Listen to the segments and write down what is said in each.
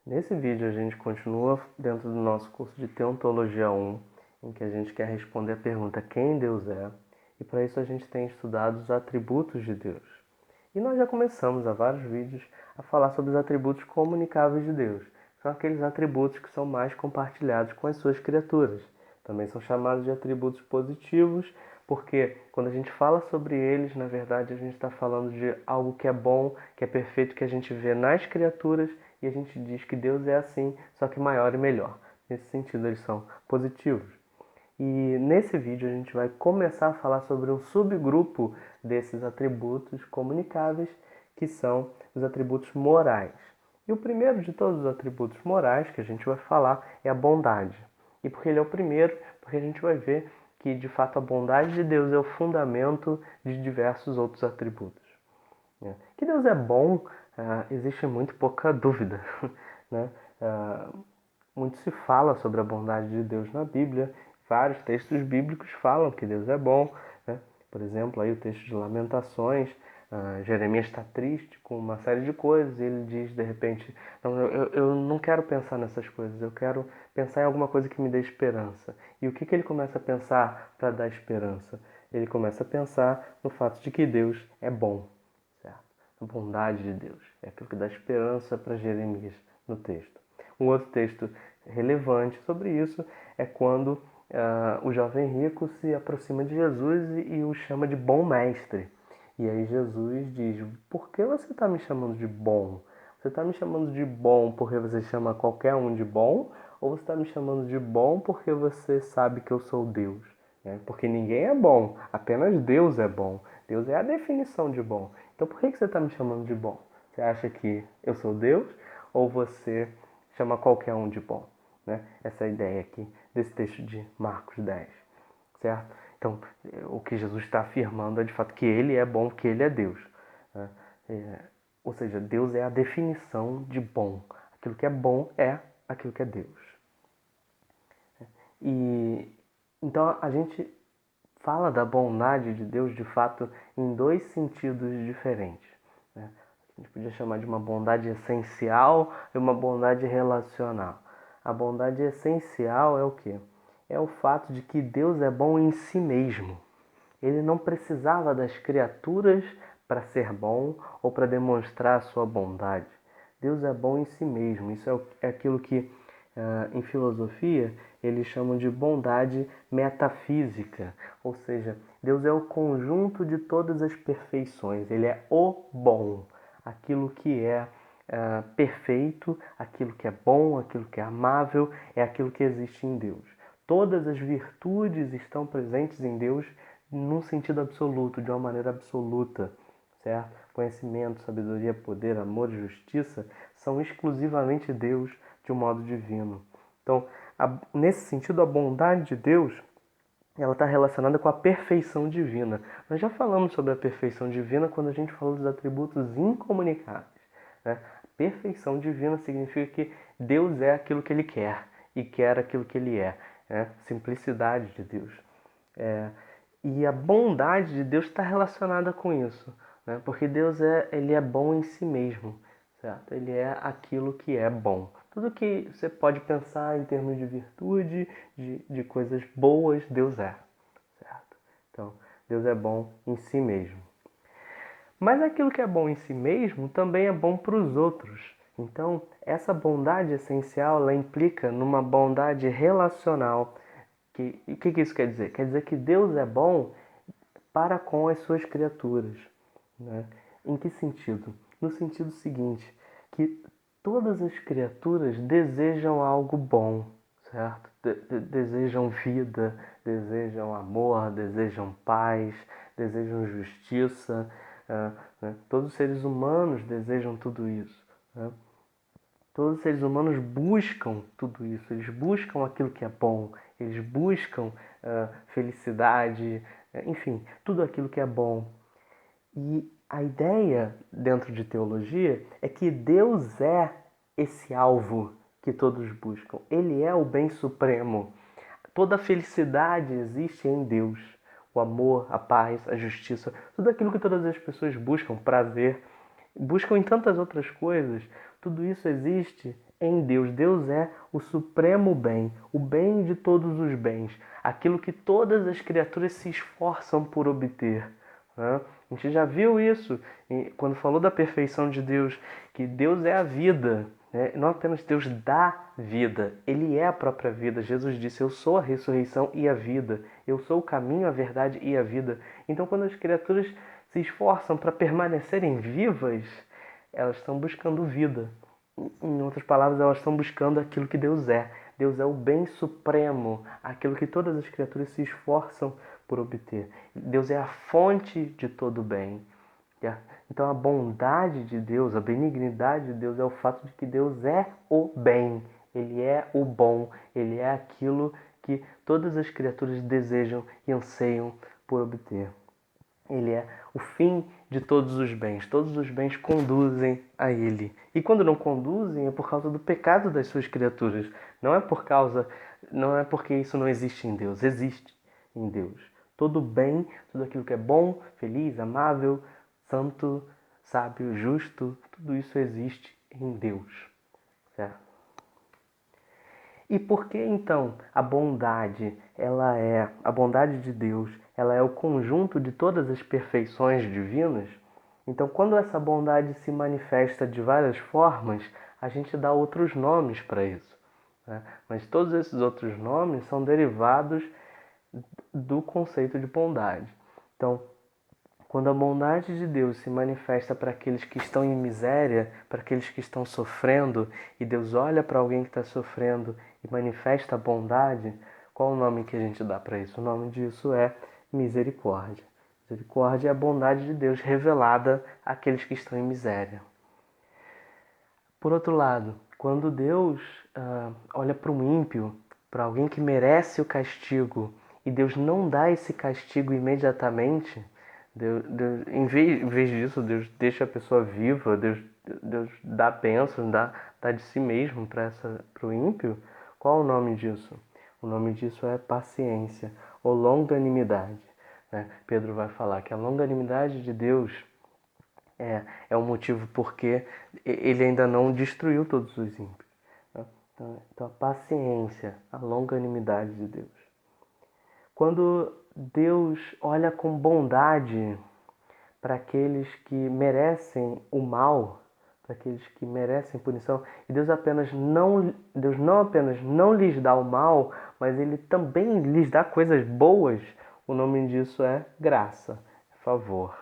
Nesse vídeo a gente continua dentro do nosso curso de Teontologia 1, em que a gente quer responder a pergunta quem Deus é, e para isso a gente tem estudado os atributos de Deus. E nós já começamos há vários vídeos a falar sobre os atributos comunicáveis de Deus. São aqueles atributos que são mais compartilhados com as suas criaturas. Também são chamados de atributos positivos, porque quando a gente fala sobre eles, na verdade a gente está falando de algo que é bom, que é perfeito, que a gente vê nas criaturas, e a gente diz que Deus é assim, só que maior e melhor. Nesse sentido, eles são positivos. E nesse vídeo a gente vai começar a falar sobre um subgrupo desses atributos comunicáveis, que são os atributos morais. E o primeiro de todos os atributos morais que a gente vai falar é a bondade. E por que ele é o primeiro? Porque a gente vai ver que, de fato, a bondade de Deus é o fundamento de diversos outros atributos. Que Deus é bom, existe muito pouca dúvida. Né? Muito se fala sobre a bondade de Deus na Bíblia. Vários textos bíblicos falam que Deus é bom. Né? Por exemplo, aí o texto de Lamentações, Jeremias está triste com uma série de coisas e ele diz de repente, não, eu não quero pensar nessas coisas, eu quero pensar em alguma coisa que me dê esperança. E o que ele começa a pensar para dar esperança? Ele começa a pensar no fato de que Deus é bom. Certo? A bondade de Deus é aquilo que dá esperança para Jeremias no texto. Um outro texto relevante sobre isso é quando o jovem rico se aproxima de Jesus e o chama de bom mestre. E aí Jesus diz, por que você está me chamando de bom? Você está me chamando de bom porque você chama qualquer um de bom? Ou você está me chamando de bom porque você sabe que eu sou Deus? Porque ninguém é bom, apenas Deus é bom. Deus é a definição de bom. Então por que você está me chamando de bom? Você acha que eu sou Deus? Ou você chama qualquer um de bom? Essa é a ideia aqui desse texto de Marcos 10. Certo? Então, o que Jesus está afirmando é de fato que ele é bom, que ele é Deus. Né? Ou seja, Deus é a definição de bom. Aquilo que é bom é aquilo que é Deus. E então a gente fala da bondade de Deus de fato em dois sentidos diferentes. Né? A gente podia chamar de uma bondade essencial e uma bondade relacional. A bondade essencial é o quê? É o fato de que Deus é bom em si mesmo. Ele não precisava das criaturas para ser bom ou para demonstrar a sua bondade. Deus é bom em si mesmo. Isso é aquilo que, em filosofia, eles chamam de bondade metafísica. Ou seja, Deus é o conjunto de todas as perfeições. Ele é o bom. Aquilo que é perfeito, aquilo que é bom, aquilo que é amável, é aquilo que existe em Deus. Todas as virtudes estão presentes em Deus num sentido absoluto, de uma maneira absoluta, certo? Conhecimento, sabedoria, poder, amor e justiça são exclusivamente Deus de um modo divino. Então, nesse sentido, a bondade de Deus ela está relacionada com a perfeição divina. Nós já falamos sobre a perfeição divina quando a gente falou dos atributos incomunicáveis. Né? Perfeição divina significa que Deus é aquilo que Ele quer e quer aquilo que Ele é. Né? Simplicidade de Deus. E a bondade de Deus está relacionada com isso, né? Porque Deus ele é bom em si mesmo, certo? Ele é aquilo que é bom. Tudo que você pode pensar em termos de virtude, de coisas boas, Deus é, certo? Então, Deus é bom em si mesmo. Mas aquilo que é bom em si mesmo também é bom para os outros. Então, essa bondade essencial, ela implica numa bondade relacional. O que isso quer dizer? Quer dizer que Deus é bom para com as suas criaturas. Né? Em que sentido? No sentido seguinte, que todas as criaturas desejam algo bom, certo? Desejam vida, desejam amor, desejam paz, desejam justiça. Né? Todos os seres humanos desejam tudo isso. Né? Todos os seres humanos buscam tudo isso, eles buscam aquilo que é bom, eles buscam felicidade, enfim, tudo aquilo que é bom. E a ideia dentro de teologia é que Deus é esse alvo que todos buscam. Ele é o bem supremo. Toda a felicidade existe em Deus. O amor, a paz, a justiça, tudo aquilo que todas as pessoas buscam, prazer, buscam em tantas outras coisas, tudo isso existe em Deus. Deus é o supremo bem, o bem de todos os bens, aquilo que todas as criaturas se esforçam por obter. Né? A gente já viu isso quando falou da perfeição de Deus, que Deus é a vida. Não apenas Deus dá vida, Ele é a própria vida. Jesus disse, eu sou a ressurreição e a vida. Eu sou o caminho, a verdade e a vida. Então, quando as criaturas se esforçam para permanecerem vivas, elas estão buscando vida. Em outras palavras, elas estão buscando aquilo que Deus é. Deus é o bem supremo, aquilo que todas as criaturas se esforçam por obter. Deus é a fonte de todo bem. Então a bondade de Deus, a benignidade de Deus é o fato de que Deus é o bem. Ele é o bom, Ele é aquilo que todas as criaturas desejam e anseiam por obter. Ele é o fim de todos os bens conduzem a Ele. E quando não conduzem é por causa do pecado das suas criaturas. Não é porque isso não existe em Deus, existe em Deus. Todo bem, tudo aquilo que é bom, feliz, amável, santo, sábio, justo, tudo isso existe em Deus. Certo? E por que então a bondade de Deus, ela é o conjunto de todas as perfeições divinas? Então, quando essa bondade se manifesta de várias formas, a gente dá outros nomes para isso. Né? Mas todos esses outros nomes são derivados do conceito de bondade. Então, quando a bondade de Deus se manifesta para aqueles que estão em miséria, para aqueles que estão sofrendo, e Deus olha para alguém que está sofrendo e manifesta a bondade, qual o nome que a gente dá para isso? O nome disso é misericórdia. Misericórdia é a bondade de Deus revelada àqueles que estão em miséria. Por outro lado, quando Deus olha para um ímpio, para alguém que merece o castigo, e Deus não dá esse castigo imediatamente, Deus, em vez disso, Deus deixa a pessoa viva, Deus dá bênçãos, dá de si mesmo para o ímpio. Qual o nome disso? O nome disso é paciência ou longanimidade. Né? Pedro vai falar que a longanimidade de Deus é o motivo porque ele ainda não destruiu todos os ímpios. Né? Então a paciência, a longanimidade de Deus. Quando Deus olha com bondade para aqueles que merecem o mal, para aqueles que merecem punição, e Deus não apenas não lhes dá o mal, mas Ele também lhes dá coisas boas, o nome disso é graça, favor.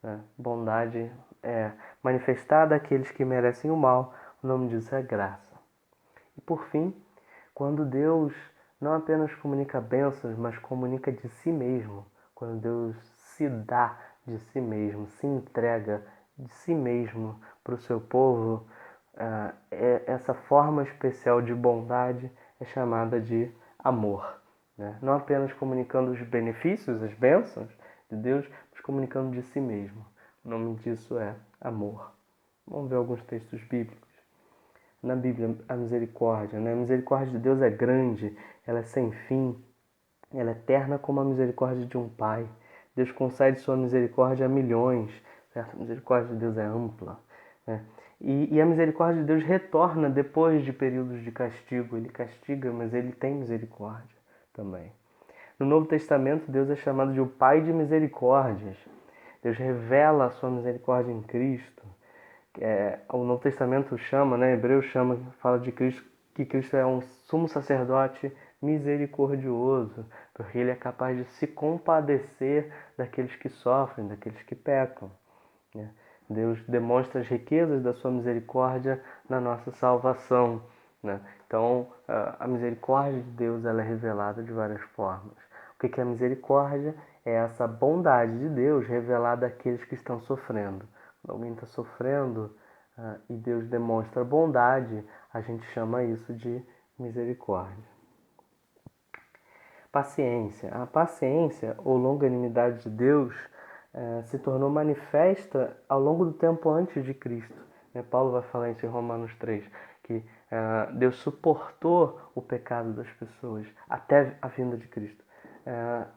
Né? Bondade é manifestada àqueles que merecem o mal, o nome disso é graça. E por fim, quando Deus não apenas comunica bênçãos, mas comunica de si mesmo, quando Deus se dá de si mesmo, se entrega de si mesmo para o seu povo, essa forma especial de bondade é chamada de amor. Né? Não apenas comunicando os benefícios, as bênçãos de Deus, mas comunicando de si mesmo. O nome disso é amor. Vamos ver alguns textos bíblicos. Na Bíblia, a misericórdia, né? A misericórdia de Deus é grande, ela é sem fim, ela é eterna como a misericórdia de um pai. Deus concede sua misericórdia a milhões, certo? A misericórdia de Deus é ampla. Né? E a misericórdia de Deus retorna depois de períodos de castigo. Ele castiga, mas ele tem misericórdia também. No Novo Testamento, Deus é chamado de o Pai de misericórdias. Deus revela a sua misericórdia em Cristo. O Novo Testamento chama, né, Hebreus chama, fala de Cristo, que Cristo é um sumo sacerdote misericordioso, porque ele é capaz de se compadecer daqueles que sofrem, daqueles que pecam. Né? Deus demonstra as riquezas da sua misericórdia na nossa salvação. Né? Então, a misericórdia de Deus ela é revelada de várias formas. O que é a misericórdia? É essa bondade de Deus revelada àqueles que estão sofrendo. Quando alguém está sofrendo e Deus demonstra bondade, a gente chama isso de misericórdia. Paciência. A paciência ou longanimidade de Deus se tornou manifesta ao longo do tempo antes de Cristo. Paulo vai falar isso em Romanos 3, que Deus suportou o pecado das pessoas até a vinda de Cristo.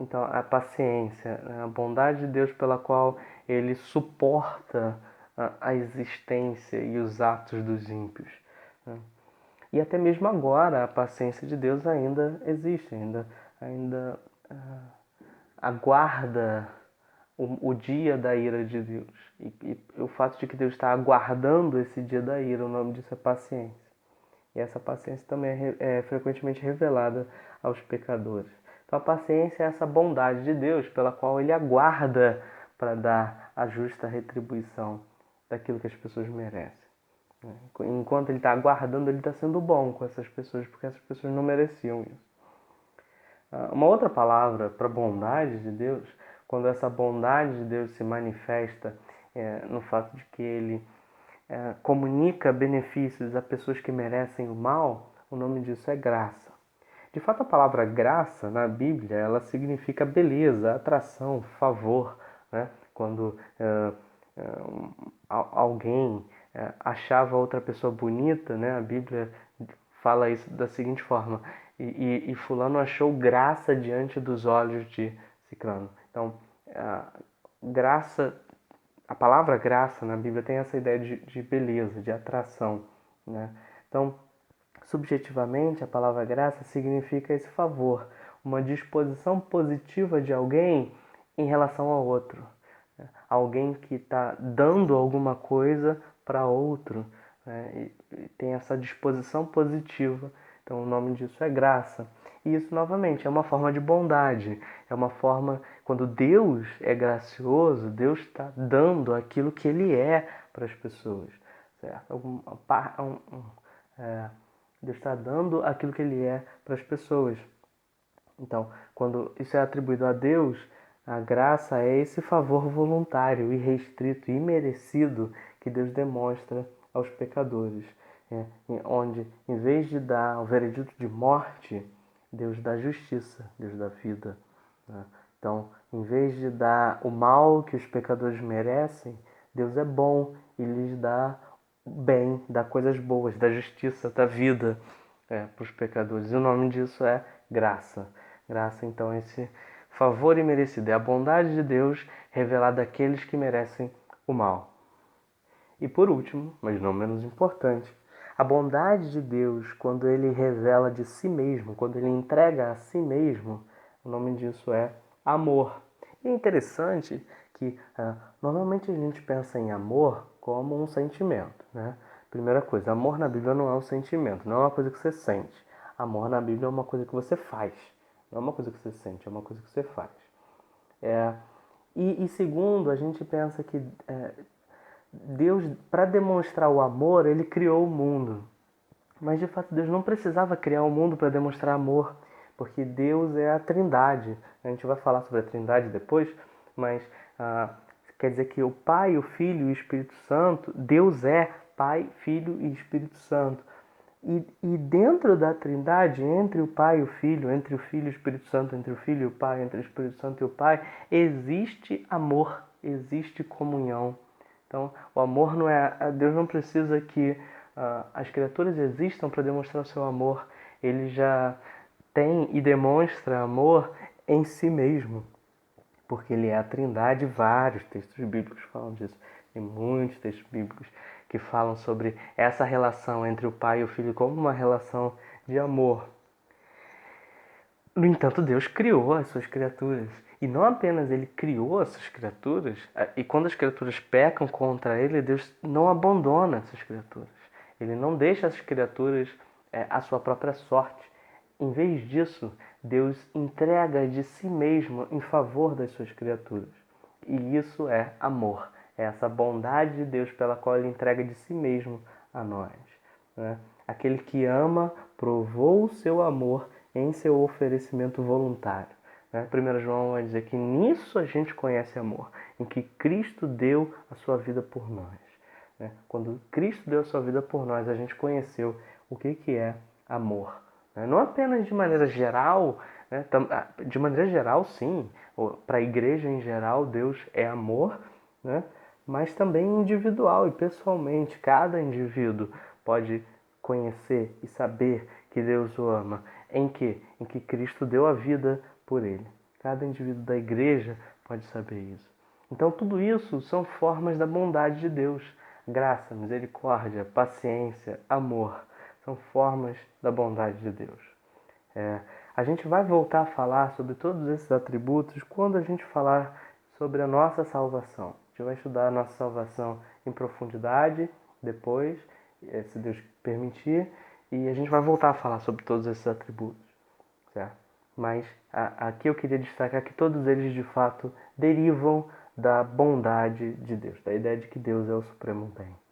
Então, a paciência, a bondade de Deus pela qual Ele suporta a existência e os atos dos ímpios, né? E até mesmo agora a paciência de Deus ainda existe, ainda aguarda o dia da ira de Deus. E o fato de que Deus está aguardando esse dia da ira, o nome disso é paciência. E essa paciência também é frequentemente revelada aos pecadores. Então a paciência é essa bondade de Deus pela qual Ele aguarda para dar a justa retribuição daquilo que as pessoas merecem. Enquanto Ele está aguardando, Ele está sendo bom com essas pessoas, porque essas pessoas não mereciam isso. Uma outra palavra para bondade de Deus, quando essa bondade de Deus se manifesta no fato de que Ele comunica benefícios a pessoas que merecem o mal, o nome disso é graça. De fato, a palavra graça na Bíblia, ela significa beleza, atração, favor, né? Quando alguém achava outra pessoa bonita, né? A Bíblia fala isso da seguinte forma: e fulano achou graça diante dos olhos de Ciclano. Então, graça, a palavra graça na Bíblia tem essa ideia de beleza, de atração, né? Então, subjetivamente, a palavra graça significa esse favor, uma disposição positiva de alguém em relação ao outro. Alguém que está dando alguma coisa para outro, né? E tem essa disposição positiva. Então, o nome disso é graça. E isso, novamente, é uma forma de bondade. É uma forma, quando Deus é gracioso, Deus está dando aquilo que Ele é para as pessoas, certo? Deus está dando aquilo que Ele é para as pessoas. Então, quando isso é atribuído a Deus, a graça é esse favor voluntário, irrestrito, imerecido que Deus demonstra aos pecadores, onde, em vez de dar o veredito de morte, Deus dá justiça, Deus dá vida, né? Então, em vez de dar o mal que os pecadores merecem, Deus é bom e lhes dá bem, dá coisas boas, dá justiça, dá vida para os pecadores. E o nome disso é graça. Graça, então, é esse favor imerecido, é a bondade de Deus revelada àqueles que merecem o mal. E por último, mas não menos importante, a bondade de Deus, quando Ele revela de si mesmo, quando Ele entrega a si mesmo, o nome disso é amor. E é interessante que normalmente a gente pensa em amor como um sentimento, né? Primeira coisa, amor na Bíblia não é um sentimento, não é uma coisa que você sente. Amor na Bíblia é uma coisa que você faz, não é uma coisa que você sente, é uma coisa que você faz. E segundo, a gente pensa que Deus, para demonstrar o amor, Ele criou o mundo. Mas de fato Deus não precisava criar o mundo para demonstrar amor, porque Deus é a Trindade. A gente vai falar sobre a Trindade depois, mas quer dizer que o Pai, o Filho e o Espírito Santo, Deus é Pai, Filho e Espírito Santo. E dentro da Trindade, entre o Pai e o Filho, entre o Filho e o Espírito Santo, entre o Filho e o Pai, entre o Espírito Santo e o Pai, existe amor, existe comunhão. Então, o amor não é... Deus não precisa que as criaturas existam para demonstrar o seu amor. Ele já tem e demonstra amor em si mesmo, porque Ele é a Trindade. Vários textos bíblicos falam disso. Tem muitos textos bíblicos que falam sobre essa relação entre o Pai e o Filho como uma relação de amor. No entanto, Deus criou as suas criaturas. E não apenas Ele criou essas criaturas, e quando as criaturas pecam contra Ele, Deus não abandona essas criaturas. Ele não deixa essas criaturas à sua própria sorte. Em vez disso, Deus entrega de si mesmo em favor das suas criaturas. E isso é amor. É essa bondade de Deus pela qual Ele entrega de si mesmo a nós, né? Aquele que ama provou o seu amor em seu oferecimento voluntário, né? 1 João vai dizer que nisso a gente conhece amor, em que Cristo deu a sua vida por nós, né? Quando Cristo deu a sua vida por nós, a gente conheceu o que é amor, né? Não apenas de maneira geral, né? De maneira geral, sim, para a igreja em geral, Deus é amor, né? Mas também individual e pessoalmente. Cada indivíduo pode conhecer e saber que Deus o ama. Em que Cristo deu a vida por ele. Cada indivíduo da igreja pode saber isso. Então tudo isso são formas da bondade de Deus. Graça, misericórdia, paciência, amor, são formas da bondade de Deus. A gente vai voltar a falar sobre todos esses atributos quando a gente falar sobre a nossa salvação. A gente vai estudar a nossa salvação em profundidade depois, se Deus permitir, e a gente vai voltar a falar sobre todos esses atributos, certo? Mas aqui eu queria destacar que todos eles de fato derivam da bondade de Deus, da ideia de que Deus é o supremo bem.